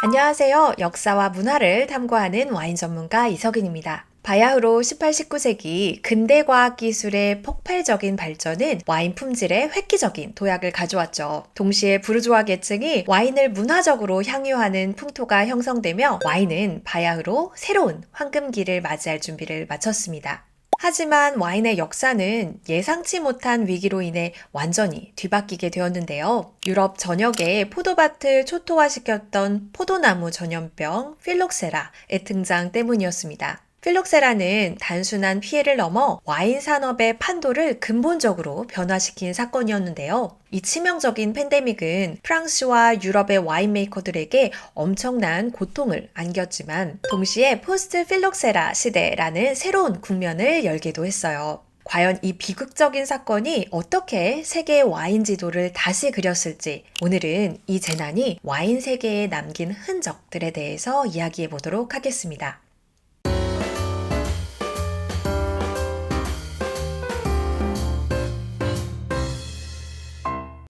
안녕하세요. 역사와 문화를 탐구하는 와인 전문가 이석인입니다. 바야흐로 18, 19세기 근대 과학 기술의 폭발적인 발전은 와인 품질에 획기적인 도약을 가져왔죠. 동시에 부르주아 계층이 와인을 문화적으로 향유하는 풍토가 형성되며 와인은 바야흐로 새로운 황금기를 맞이할 준비를 마쳤습니다. 하지만 와인의 역사는 예상치 못한 위기로 인해 완전히 뒤바뀌게 되었는데요. 유럽 전역에 포도밭을 초토화시켰던 포도나무 전염병 필록세라의 등장 때문이었습니다. 필록세라는 단순한 피해를 넘어 와인 산업의 판도를 근본적으로 변화시킨 사건이었는데요. 이 치명적인 팬데믹은 프랑스와 유럽의 와인 메이커들에게 엄청난 고통을 안겼지만 동시에 포스트 필록세라 시대라는 새로운 국면을 열기도 했어요. 과연 이 비극적인 사건이 어떻게 세계의 와인 지도를 다시 그렸을지 오늘은 이 재난이 와인 세계에 남긴 흔적들에 대해서 이야기해 보도록 하겠습니다.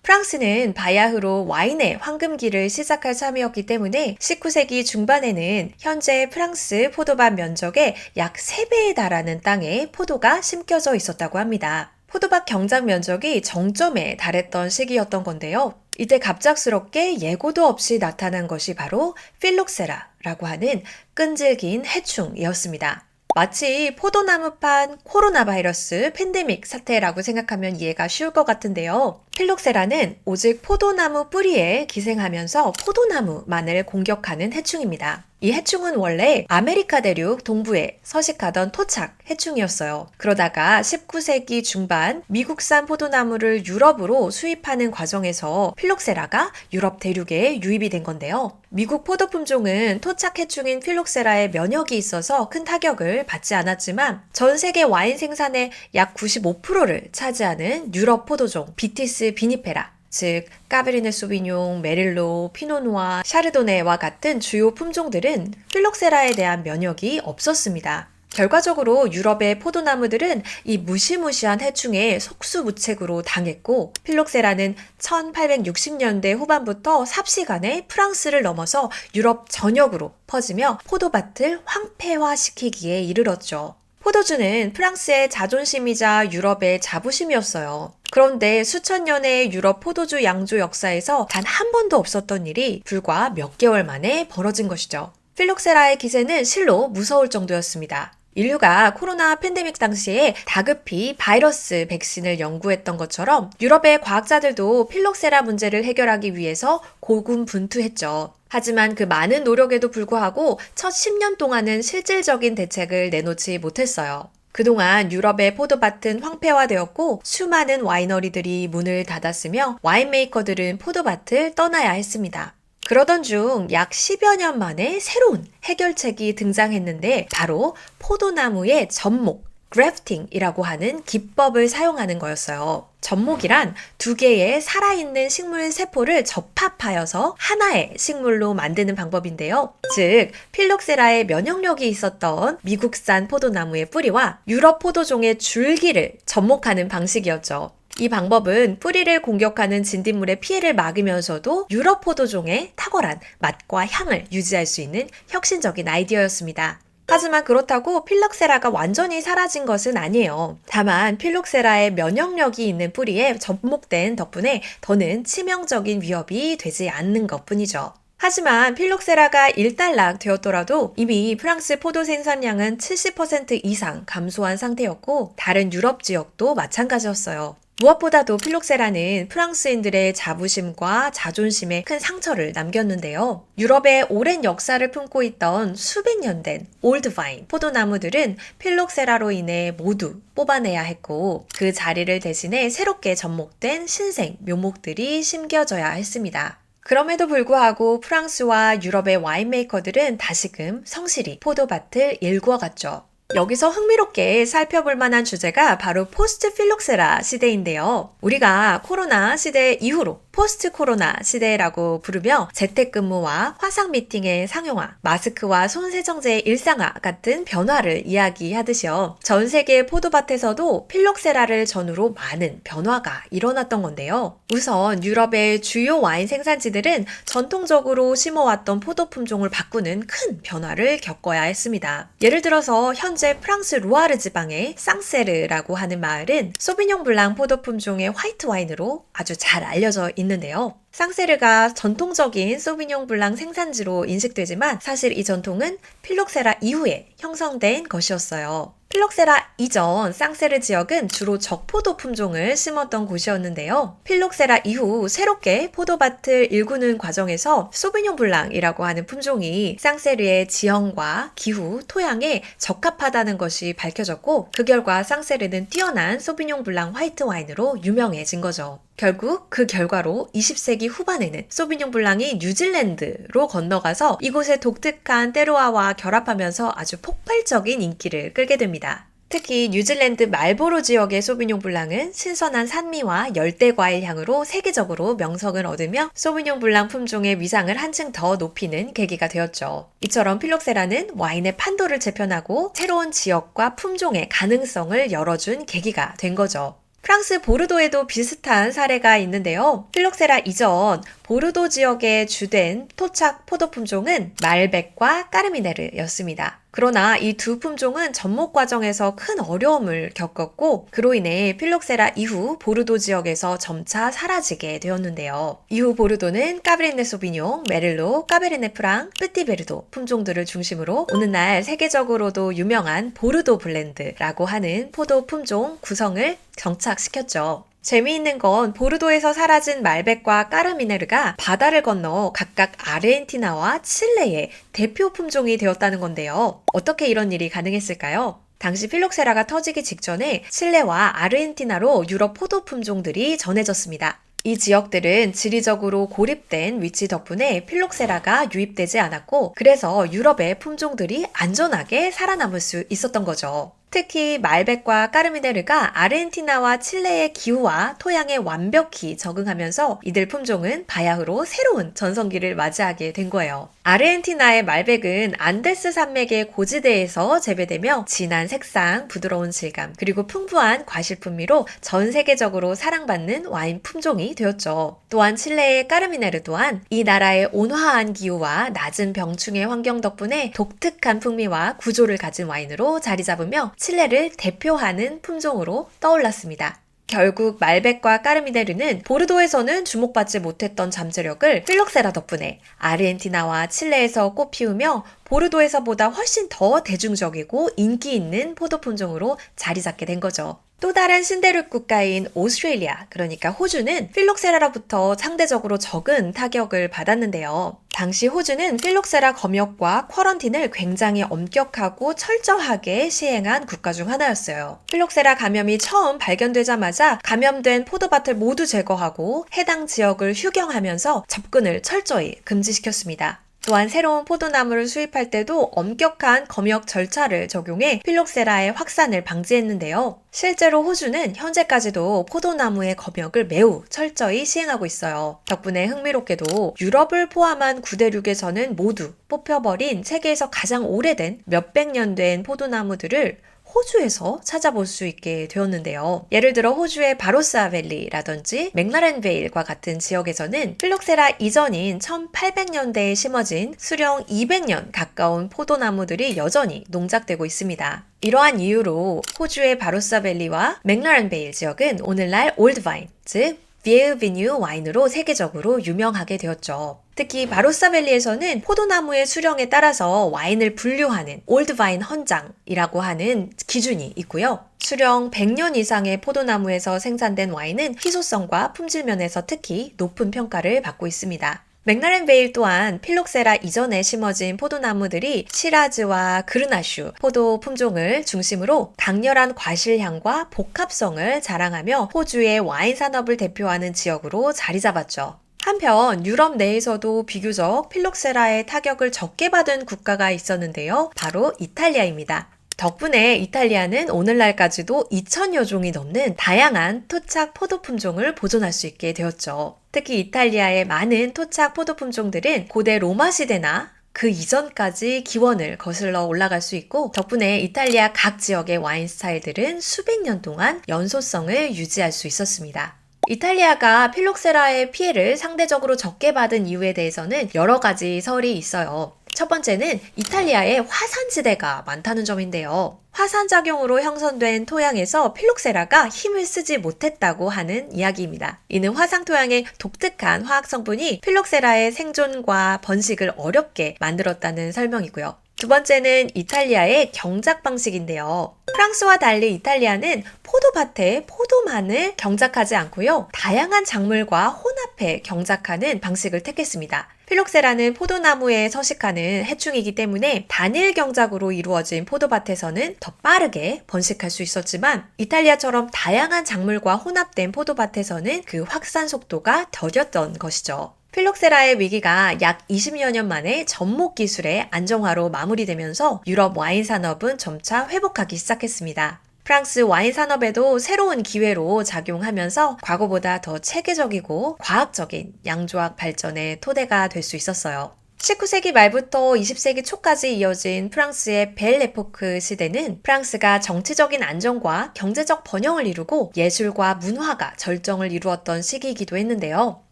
프랑스는 바야흐로 와인의 황금기를 시작할 참이었기 때문에 19세기 중반에는 현재 프랑스 포도밭 면적의 약 3배에 달하는 땅에 포도가 심겨져 있었다고 합니다. 포도밭 경작 면적이 정점에 달했던 시기였던 건데요. 이때 갑작스럽게 예고도 없이 나타난 것이 바로 필록세라라고 하는 끈질긴 해충이었습니다. 마치 포도나무판 코로나 바이러스 팬데믹 사태라고 생각하면 이해가 쉬울 것 같은데요. 필록세라는 오직 포도나무 뿌리에 기생하면서 포도나무만을 공격하는 해충입니다. 이 해충은 원래 아메리카 대륙 동부에 서식하던 토착 해충이었어요. 그러다가 19세기 중반 미국산 포도나무를 유럽으로 수입하는 과정에서 필록세라가 유럽 대륙에 유입이 된 건데요. 미국 포도 품종은 토착 해충인 필록세라에 면역이 있어서 큰 타격을 받지 않았지만 전 세계 와인 생산의 약 95%를 차지하는 유럽 포도종 비티스 비니페라, 즉 까베르네 소비뇽, 메릴로, 피노누아, 샤르도네와 같은 주요 품종들은 필록세라에 대한 면역이 없었습니다. 결과적으로 유럽의 포도나무들은 이 무시무시한 해충에 속수무책으로 당했고 필록세라는 1860년대 후반부터 삽시간에 프랑스를 넘어서 유럽 전역으로 퍼지며 포도밭을 황폐화시키기에 이르렀죠. 포도주는 프랑스의 자존심이자 유럽의 자부심이었어요. 그런데 수천 년의 유럽 포도주 양조 역사에서 단 한 번도 없었던 일이 불과 몇 개월 만에 벌어진 것이죠. 필록세라의 기세는 실로 무서울 정도였습니다. 인류가 코로나 팬데믹 당시에 다급히 바이러스 백신을 연구했던 것처럼 유럽의 과학자들도 필록세라 문제를 해결하기 위해서 고군분투했죠. 하지만 그 많은 노력에도 불구하고 첫 10년 동안은 실질적인 대책을 내놓지 못했어요. 그동안 유럽의 포도밭은 황폐화되었고 수많은 와이너리들이 문을 닫았으며 와인메이커들은 포도밭을 떠나야 했습니다. 그러던 중 약 10여 년 만에 새로운 해결책이 등장했는데 바로 포도나무의 접목, 그래프팅이라고 하는 기법을 사용하는 거였어요. 접목이란 두 개의 살아있는 식물 세포를 접합하여서 하나의 식물로 만드는 방법인데요. 즉, 필록세라의 면역력이 있었던 미국산 포도나무의 뿌리와 유럽 포도종의 줄기를 접목하는 방식이었죠. 이 방법은 뿌리를 공격하는 진딧물의 피해를 막으면서도 유럽 포도종의 탁월한 맛과 향을 유지할 수 있는 혁신적인 아이디어였습니다. 하지만 그렇다고 필록세라가 완전히 사라진 것은 아니에요. 다만 필록세라의 면역력이 있는 뿌리에 접목된 덕분에 더는 치명적인 위협이 되지 않는 것뿐이죠. 하지만 필록세라가 일단락 되었더라도 이미 프랑스 포도 생산량은 70% 이상 감소한 상태였고 다른 유럽 지역도 마찬가지였어요. 무엇보다도 필록세라는 프랑스인들의 자부심과 자존심에 큰 상처를 남겼는데요. 유럽의 오랜 역사를 품고 있던 수백 년 된 올드바인 포도나무들은 필록세라로 인해 모두 뽑아내야 했고 그 자리를 대신해 새롭게 접목된 신생 묘목들이 심겨져야 했습니다. 그럼에도 불구하고 프랑스와 유럽의 와인메이커들은 다시금 성실히 포도밭을 일구어갔죠. 여기서 흥미롭게 살펴볼 만한 주제가 바로 포스트 필록세라 시대인데요. 우리가 코로나 시대 이후로 포스트 코로나 시대라고 부르며 재택근무와 화상 미팅의 상용화, 마스크와 손 세정제의 일상화 같은 변화를 이야기하듯이요. 전 세계 포도밭에서도 필록세라를 전후로 많은 변화가 일어났던 건데요. 우선 유럽의 주요 와인 생산지들은 전통적으로 심어왔던 포도 품종을 바꾸는 큰 변화를 겪어야 했습니다. 예를 들어서 현재 프랑스 루아르 지방의 쌍세르라고 하는 마을은 소비뇽 블랑 포도 품종의 화이트 와인으로 아주 잘 알려져 있는데요. 쌍세르가 전통적인 소비뇽 블랑 생산지로 인식되지만 사실 이 전통은 필록세라 이후에 형성된 것이었어요. 필록세라 이전 쌍세르 지역은 주로 적포도 품종을 심었던 곳이었는데요. 필록세라 이후 새롭게 포도밭을 일구는 과정에서 소비뇽 블랑이라고 하는 품종이 쌍세르의 지형과 기후, 토양에 적합하다는 것이 밝혀졌고 그 결과 쌍세르는 뛰어난 소비뇽 블랑 화이트 와인으로 유명해진 거죠. 결국 그 결과로 20세기 후반에는 소비뇽 블랑이 뉴질랜드로 건너가서 이곳의 독특한 테루아와 결합하면서 아주 폭발적인 인기를 끌게 됩니다. 특히 뉴질랜드 말보로 지역의 소비뇽 블랑은 신선한 산미와 열대 과일 향으로 세계적으로 명성을 얻으며 소비뇽 블랑 품종의 위상을 한층 더 높이는 계기가 되었죠. 이처럼 필록세라는 와인의 판도를 재편하고 새로운 지역과 품종의 가능성을 열어준 계기가 된 거죠. 프랑스 보르도에도 비슷한 사례가 있는데요. 필록세라 이전 보르도 지역의 주된 토착 포도 품종은 말백과 까르미네르였습니다. 그러나 이 두 품종은 접목 과정에서 큰 어려움을 겪었고 그로 인해 필록세라 이후 보르도 지역에서 점차 사라지게 되었는데요. 이후 보르도는 까베르네 소비뇽, 메를로, 까베르네 프랑, 프티베르도 품종들을 중심으로 오늘날 세계적으로도 유명한 보르도 블렌드라고 하는 포도 품종 구성을 정착시켰죠. 재미있는 건 보르도에서 사라진 말백과 까르미네르가 바다를 건너 각각 아르헨티나와 칠레의 대표 품종이 되었다는 건데요. 어떻게 이런 일이 가능했을까요? 당시 필록세라가 터지기 직전에 칠레와 아르헨티나로 유럽 포도 품종들이 전해졌습니다. 이 지역들은 지리적으로 고립된 위치 덕분에 필록세라가 유입되지 않았고 그래서 유럽의 품종들이 안전하게 살아남을 수 있었던 거죠. 특히 말백과 까르미네르가 아르헨티나와 칠레의 기후와 토양에 완벽히 적응하면서 이들 품종은 바야흐로 새로운 전성기를 맞이하게 된 거예요. 아르헨티나의 말백은 안데스 산맥의 고지대에서 재배되며 진한 색상, 부드러운 질감, 그리고 풍부한 과실 풍미로 전 세계적으로 사랑받는 와인 품종이 되었죠. 또한 칠레의 까르미네르 또한 이 나라의 온화한 기후와 낮은 병충해 환경 덕분에 독특한 풍미와 구조를 가진 와인으로 자리 잡으며 칠레를 대표하는 품종으로 떠올랐습니다. 결국 말백과 까르미네르는 보르도에서는 주목받지 못했던 잠재력을 필록세라 덕분에 아르헨티나와 칠레에서 꽃피우며 보르도에서보다 훨씬 더 대중적이고 인기 있는 포도 품종으로 자리 잡게 된 거죠. 또 다른 신대륙 국가인 오스트레일리아, 그러니까 호주는 필록세라로부터 상대적으로 적은 타격을 받았는데요. 당시 호주는 필록세라 검역과 쿼런틴을 굉장히 엄격하고 철저하게 시행한 국가 중 하나였어요. 필록세라 감염이 처음 발견되자마자 감염된 포도밭을 모두 제거하고 해당 지역을 휴경하면서 접근을 철저히 금지시켰습니다. 또한 새로운 포도나무를 수입할 때도 엄격한 검역 절차를 적용해 필록세라의 확산을 방지했는데요. 실제로 호주는 현재까지도 포도나무의 검역을 매우 철저히 시행하고 있어요. 덕분에 흥미롭게도 유럽을 포함한 구대륙에서는 모두 뽑혀버린 세계에서 가장 오래된 몇백 년 된 포도나무들을 호주에서 찾아볼 수 있게 되었는데요. 예를 들어 호주의 바로사 밸리라든지 맥라렌 베일과 같은 지역에서는 필록세라 이전인 1800년대에 심어진 수령 200년 가까운 포도나무들이 여전히 농작되고 있습니다. 이러한 이유로 호주의 바로사 밸리와 맥라렌 베일 지역은 오늘날 올드바인, 즉 비에르 비뉴 와인으로 세계적으로 유명하게 되었죠. 특히 바로사밸리에서는 포도나무의 수령에 따라서 와인을 분류하는 올드바인 헌장이라고 하는 기준이 있고요. 수령 100년 이상의 포도나무에서 생산된 와인은 희소성과 품질 면에서 특히 높은 평가를 받고 있습니다. 맥라렌 베일 또한 필록세라 이전에 심어진 포도나무들이 시라즈와 그르나슈 포도 품종을 중심으로 강렬한 과실향과 복합성을 자랑하며 호주의 와인 산업을 대표하는 지역으로 자리 잡았죠. 한편 유럽 내에서도 비교적 필록세라의 타격을 적게 받은 국가가 있었는데요. 바로 이탈리아입니다. 덕분에 이탈리아는 오늘날까지도 2000여 종이 넘는 다양한 토착 포도 품종을 보존할 수 있게 되었죠. 특히 이탈리아의 많은 토착 포도 품종들은 고대 로마 시대나 그 이전까지 기원을 거슬러 올라갈 수 있고, 덕분에 이탈리아 각 지역의 와인 스타일들은 수백 년 동안 연소성을 유지할 수 있었습니다. 이탈리아가 필록세라의 피해를 상대적으로 적게 받은 이유에 대해서는 여러 가지 설이 있어요. 첫 번째는 이탈리아에 화산지대가 많다는 점인데요. 화산작용으로 형성된 토양에서 필록세라가 힘을 쓰지 못했다고 하는 이야기입니다. 이는 화산 토양의 독특한 화학 성분이 필록세라의 생존과 번식을 어렵게 만들었다는 설명이고요. 두 번째는 이탈리아의 경작 방식인데요. 프랑스와 달리 이탈리아는 포도밭에 포도만을 경작하지 않고요. 다양한 작물과 혼합해 경작하는 방식을 택했습니다. 필록세라는 포도나무에 서식하는 해충이기 때문에 단일 경작으로 이루어진 포도밭에서는 더 빠르게 번식할 수 있었지만, 이탈리아처럼 다양한 작물과 혼합된 포도밭에서는 그 확산 속도가 더뎠던 것이죠. 필록세라의 위기가 약 20여 년 만에 접목 기술의 안정화로 마무리되면서 유럽 와인 산업은 점차 회복하기 시작했습니다. 프랑스 와인 산업에도 새로운 기회로 작용하면서 과거보다 더 체계적이고 과학적인 양조학 발전의 토대가 될 수 있었어요. 19세기 말부터 20세기 초까지 이어진 프랑스의 벨 에포크 시대는 프랑스가 정치적인 안정과 경제적 번영을 이루고 예술과 문화가 절정을 이루었던 시기이기도 했는데요.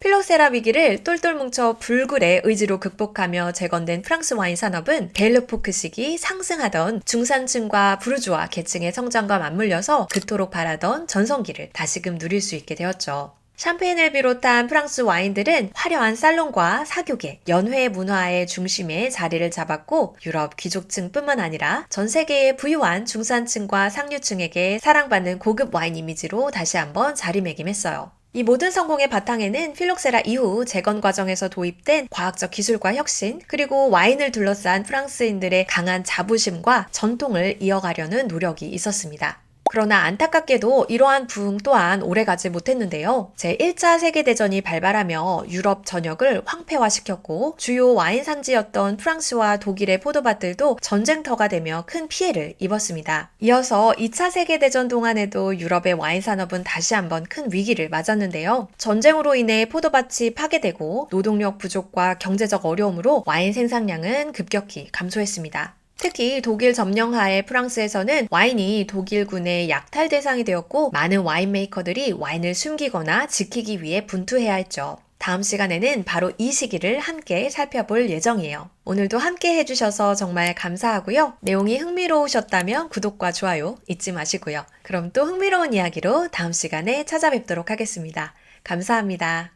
필록세라 위기를 똘똘 뭉쳐 불굴의 의지로 극복하며 재건된 프랑스 와인 산업은 벨 에포크 시기 상승하던 중산층과 부르주아 계층의 성장과 맞물려서 그토록 바라던 전성기를 다시금 누릴 수 있게 되었죠. 샴페인을 비롯한 프랑스 와인들은 화려한 살롱과 사교계, 연회 문화의 중심에 자리를 잡았고, 유럽 귀족층뿐만 아니라 전 세계의 부유한 중산층과 상류층에게 사랑받는 고급 와인 이미지로 다시 한번 자리매김했어요. 이 모든 성공의 바탕에는 필록세라 이후 재건 과정에서 도입된 과학적 기술과 혁신, 그리고 와인을 둘러싼 프랑스인들의 강한 자부심과 전통을 이어가려는 노력이 있었습니다. 그러나 안타깝게도 이러한 부흥 또한 오래가지 못했는데요. 제1차 세계대전이 발발하며 유럽 전역을 황폐화시켰고, 주요 와인 산지였던 프랑스와 독일의 포도밭들도 전쟁터가 되며 큰 피해를 입었습니다. 이어서 2차 세계대전 동안에도 유럽의 와인 산업은 다시 한번 큰 위기를 맞았는데요. 전쟁으로 인해 포도밭이 파괴되고 노동력 부족과 경제적 어려움으로 와인 생산량은 급격히 감소했습니다. 특히 독일 점령하에 프랑스에서는 와인이 독일군의 약탈 대상이 되었고, 많은 와인 메이커들이 와인을 숨기거나 지키기 위해 분투해야 했죠. 다음 시간에는 바로 이 시기를 함께 살펴볼 예정이에요. 오늘도 함께 해주셔서 정말 감사하고요. 내용이 흥미로우셨다면 구독과 좋아요 잊지 마시고요. 그럼 또 흥미로운 이야기로 다음 시간에 찾아뵙도록 하겠습니다. 감사합니다.